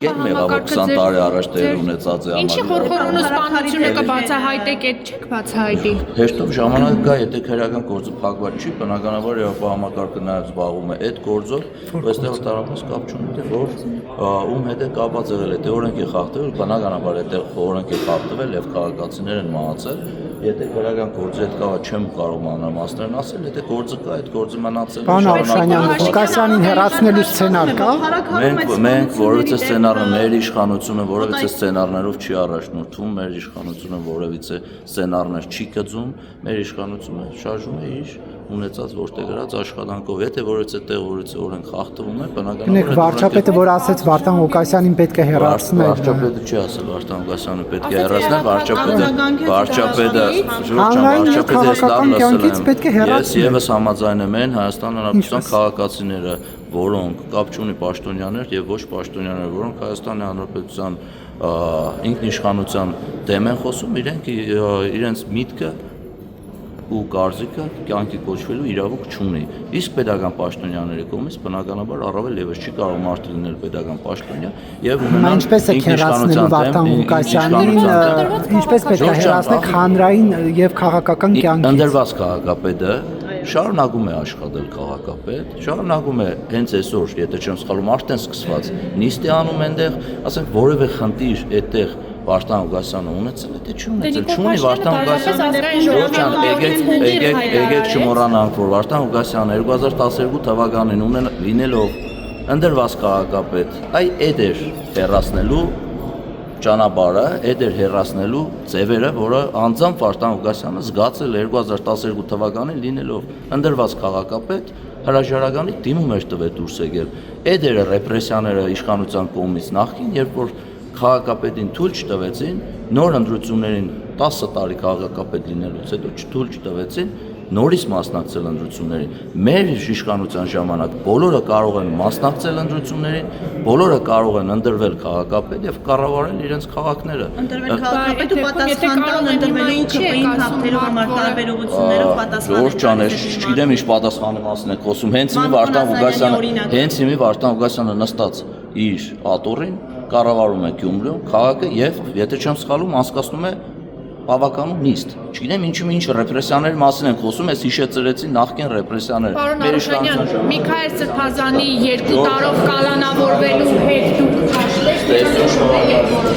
Կերպ եղավ, որ 20 տարի առաջ տեղ ունեցած է Ինչի խորխորոնու սպանությունը կբացահայտեք, այդ չեք բացահայտի։ Հեշտով ժամանակ կա, եթե քրեական գործը փակված չի, բնականաբար Եվրոպահամակարգը նաև զբաղվում է այդ գործով, այստեղ տարապած կապ չունի, թե որ ում հետ է կապված եղել է, թե օրենք է խախտվել, բնականաբար այդտեղ օրենք է խախտվել եւ քաղաքացիներ են մահացել։ Եթե քրեական գործի հետ կապ չեմ կարող մանրամասներն ասել, եթե գործը կա, այդ գործը մնացել է։ Պարոն Արուշանյան, Ղուկասյանին հեռացնելու սցենար կա։ Մենք որևիցե սցենարը մեր իշխանությունը որևիցե սցենարներով չի առաջնորդվում, մեր իշխանությունը որևիցե սցենարներ չի գծում, մեր իշխանությունը շարժում է իր ունեցած որտեղ գրած աշխատանքով, եթե որևիցե տեղ որևիցե օրենք խախտվում է, բնականաբար վարչապետը որ ասեց Վարդան Ղուկասյանին պետք է հեռացնել։ Վարչապետը չի ասել Վարդան Ղուկասյանը պետք է հեռացնել, վարչապետը Ես եւս համաձայն եմ Հայաստան Հանրապետության քաղաքացիները, որոնք կապ չունի պաշտոնյաներ եւ ոչ պաշտոնյաներ, որոնք Հայաստանի Հանրապետության ինքնիշխանության դեմ են խոսում, իրենց միտքը ու կարծիքը կյանքի կոչվելու իրավունք չունի։ Իսկ պետական պաշտոնյաների կողմից բնականաբար առավել եւս չի կարող մարդը լինել պետական պաշտոնյա եւ ունենալ ինչպես է հեռացնելու Վարդան Ղուկասյանին, ինչպես պետք է հեռացնել հանրային եւ քաղաքական կյանքից։ Ընդրված քաղաքապետը շարունակում է աշխատել քաղաքապետ, շարունակում է հենց այսօր, եթե չեմ սխալվում, արդեն սկսված նիստ է անում այնտեղ, ասենք որևէ խնդիր այդտեղ Վարդան Ղուկասյանը ունեցել է, թե չի ունեցել, չունի Վարդան Ղուկասյանը, եկեք չմոռանանք, որ Վարդան Ղուկասյանը 2012 թվականին լինելով ընդրված քաղաքապետ, այդ էր հեռացնելու ճանապարհը, այդ էր հեռացնելու ձևերը, որը անձամբ Վարդան Ղուկասյանը զգացել է 2012 թվականին լինելով ընդրված քաղաքապետ, հրաժարականի դիմում էր տվել դուրս եկել։ Այդ էր ռեպրեսիաները իշխանության կողմից նախքին, երբ որ քաղաքապետին թույլ չտվեցին, նոր ընտրություններին 10 տարի քաղաքապետ լինելուց հետո թույլ չտվեցին, նորից մասնակցել ընտրություններին։ Մեր իշխանության ժամանակ բոլորը կարող են մասնակցել ընտրություններին, բոլորը կարող են ընտրվել քաղաքապետ եւ կառավարել իրենց քաղաքները։ Ընտրվել քաղաքապետը պատասխան տալ ընտրվելու ԿՊ-ին հաղթելու համար տարբերություններով պատասխան։ Ժորժ ջան, չգիտեմ ինչ պատասխանի մասին եք խոսում։ Հենց հիմի Վարդան Ղուկասյանը նստած իր աթոռին կառավարում է Գյումրիում քաղաքը եւ եթե չեմ սխալվում անցկացնում է բավականին նիստ։ Չգիտեմ ինչ ռեպրեսիաների մասին են խոսում, ես հիշեցրեցի նախկին ռեպրեսիաներ։ Պարոն Արուշանյան, Միքայել Սրբազանի 2 տարով կալանավորվելու հետ դուք հաշվեք։